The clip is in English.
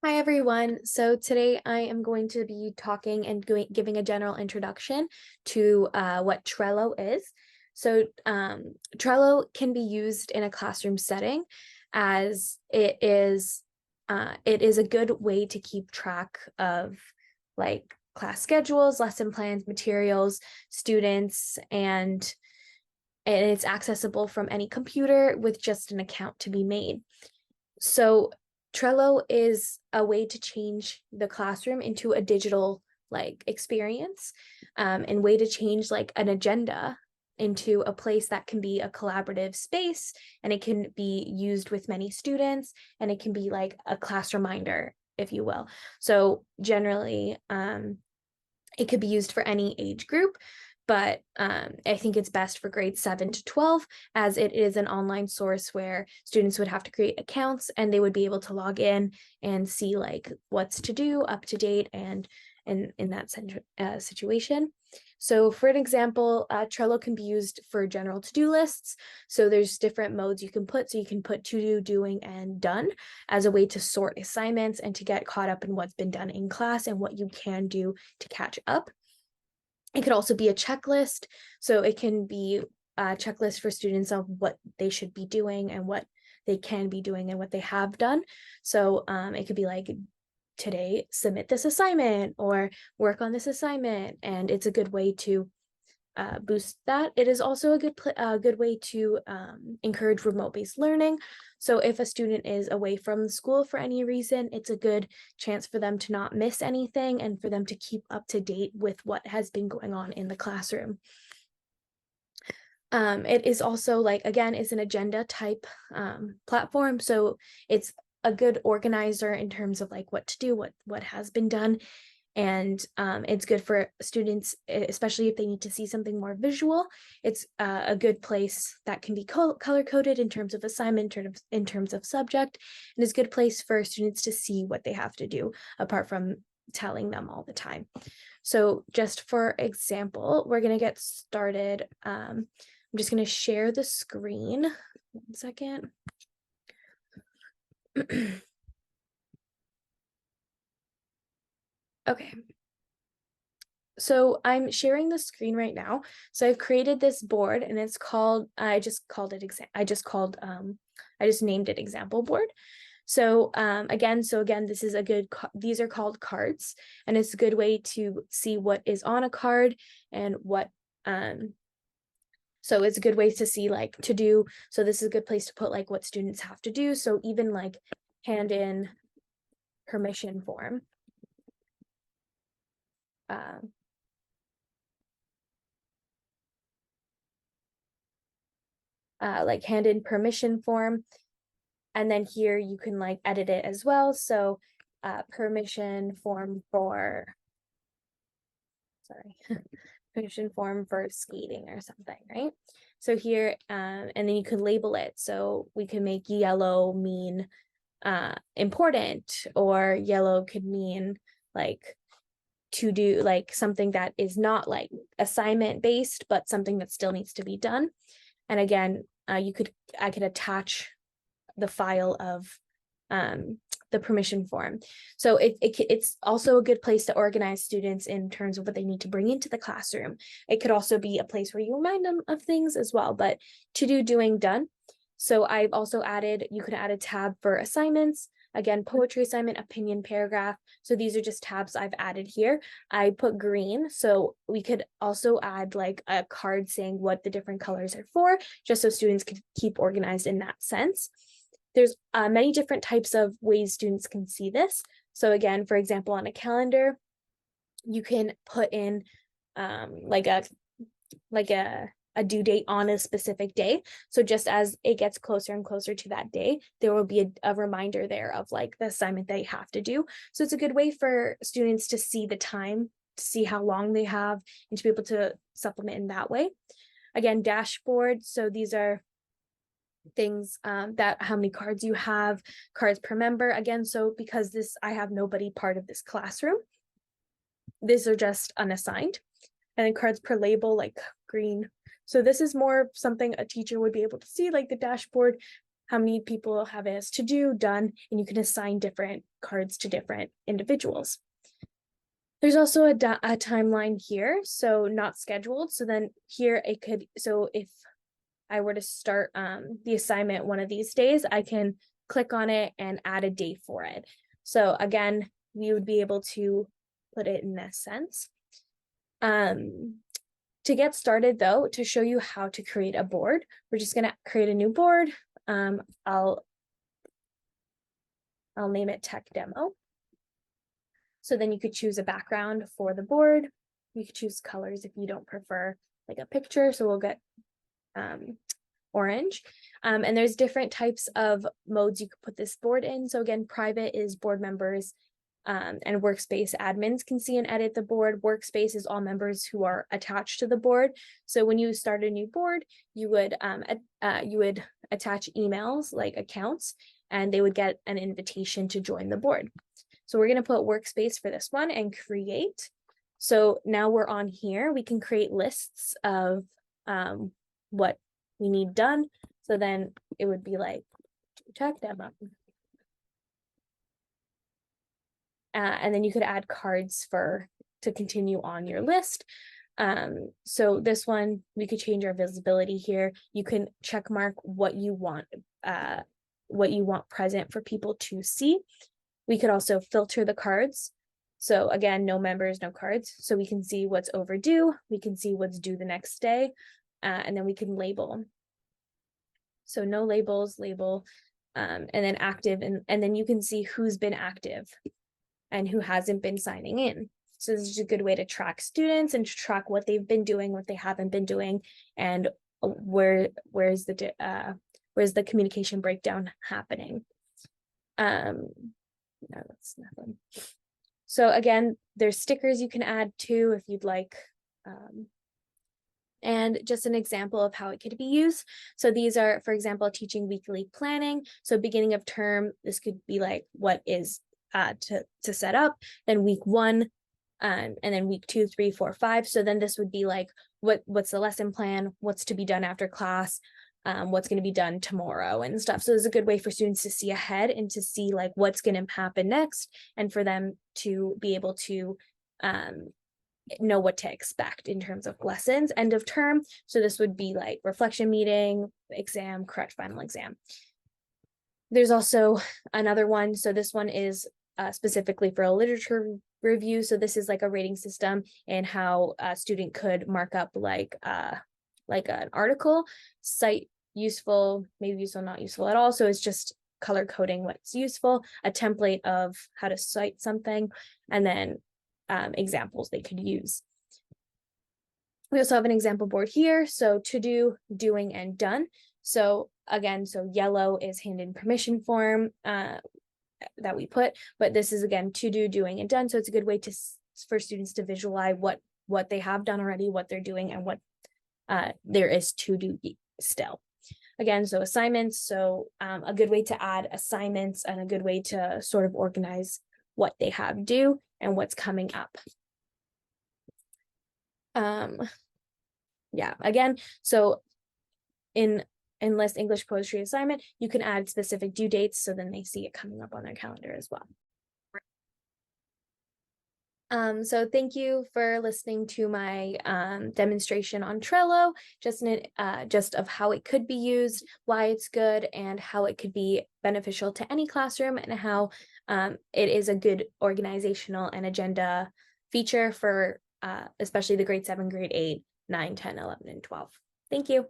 Hi everyone. So today I am going to be talking and giving a general introduction to what Trello is. Trello can be used in a classroom setting as it is a good way to keep track of like class schedules, lesson plans, materials, students, and it's accessible from any computer with just an account to be made. So Trello is a way to change the classroom into a digital experience, and way to change like an agenda into a place that can be a collaborative space, and it can be used with many students, and it can be like a class reminder, if you will. So generally, it could be used for any age group, but I think it's best for grades 7 to 12, as it is an online source where students would have to create accounts and they would be able to log in and see like what's to do, up to date, and in that situation. So for an example, Trello can be used for general to-do lists. So there's different modes you can put. So you can put to do, doing, and done as a way to sort assignments and to get caught up in what's been done in class and what you can do to catch up. It could also be a checklist. So it can be a checklist for students of what they should be doing and what they can be doing and what they have done. So it could be like, today, submit this assignment or work on this assignment. And it's a good way to boost that. It is also a good way to encourage remote-based learning. So if a student is away from school for any reason, it's a good chance for them to not miss anything and for them to keep up to date with what has been going on in the classroom. It is also like, again, it's an agenda type platform. So it's a good organizer in terms of like what to do, what has been done. And it's good for students, especially if they need to see something more visual. It's a good place that can be color coded in terms of assignment, in terms of subject, and it's a good place for students to see what they have to do apart from telling them all the time. So just for example, we're going to get started. I'm just going to share the screen. 1 second. Okay. So I'm sharing the screen right now. So I've created this board and it's called, I just named it example board. So again, this is these are called cards, and it's a good way to see what is on a card and so it's a good way to see like to do. So this is a good place to put like what students have to do. So even like hand in permission form. Like hand in permission form. And then here you can like edit it as well. So permission form for, sorry, permission form for skating or something, right? So here, and then you can label it. So we can make yellow mean important, or yellow could mean like to do, like something that is not like assignment based, but something that still needs to be done. And again, I could attach the file of the permission form. So it's also a good place to organize students in terms of what they need to bring into the classroom. It could also be a place where you remind them of things as well, but to do, doing, done. So I've also added, you could add a tab for assignments. Again, poetry assignment, opinion, paragraph. So these are just tabs I've added here. I put green, so we could also add like a card saying what the different colors are for, just so students could keep organized in that sense. There's many different types of ways students can see this. So again, for example, on a calendar, you can put in like a due date on a specific day. So just as it gets closer and closer to that day, there will be a reminder there of like the assignment they have to do. So it's a good way for students to see the time, to see how long they have, and to be able to supplement in that way. Again, dashboard. So these are things that how many cards you have, cards per member. Again, so because I have nobody part of this classroom, these are just unassigned. And then cards per label, like green. So this is more something a teacher would be able to see, like the dashboard how many people have it as to do, done, and you can assign different cards to different individuals. There's also a timeline here, so not scheduled. So then here it could, so if I were to start the assignment one of these days, I can click on it and add a date for it. So again, we would be able to put it in this sense. To get started though, to show you how to create a board, we're just gonna create a new board. I'll name it Tech Demo. So then you could choose a background for the board. You could choose colors if you don't prefer like a picture. So we'll get orange. And there's different types of modes you could put this board in. So again, private is board members and workspace admins can see and edit the board. Workspace is all members who are attached to the board. So when you start a new board, you would attach emails like accounts, and they would get an invitation to join the board. So we're going to put workspace for this one and create. So now we're on here. We can create lists of what we need done. So then it would be like check demo. And then you could add cards to continue on your list. So this one, we could change our visibility here. You can check mark what you want present for people to see. We could also filter the cards. So again, no members, no cards. So we can see what's overdue. We can see what's due the next day. And then we can label. So no labels, label, and then active. And then you can see who's been active and who hasn't been signing in. So this is a good way to track students and to track what they've been doing, what they haven't been doing, and where's the communication breakdown happening. No, that's nothing. So again, there's stickers you can add too if you'd like. And just an example of how it could be used. So these are, for example, teaching weekly planning. So beginning of term, this could be like what is to set up, then week 1, and then week 2, 3, 4, 5. So then this would be like what's the lesson plan, what's to be done after class, what's going to be done tomorrow and stuff. So it's a good way for students to see ahead and to see like what's going to happen next, and for them to be able to know what to expect in terms of lessons, end of term. So this would be like reflection meeting, exam, correct final exam. There's also another one. So this one is specifically for a literature review. So this is like a rating system and how a student could mark up like an article, cite useful, maybe useful, not useful at all. So it's just color coding what's useful, a template of how to cite something, and then examples they could use. We also have an example board here. So to do, doing, and done. So again, so yellow is hand-in permission form that we put, but this is again to do, doing, and done. So it's a good way for students to visualize what they have done already, what they're doing, and what there is to do still. Again, so assignments. So a good way to add assignments and a good way to sort of organize what they have due and what's coming up. Yeah, again, so in list English poetry assignment, you can add specific due dates, so then they see it coming up on their calendar as well. So thank you for listening to my demonstration on Trello, just of how it could be used, why it's good, and how it could be beneficial to any classroom, and how it is a good organizational and agenda feature for especially the grade 7, grade 8, 9, 10, 11, and 12. Thank you.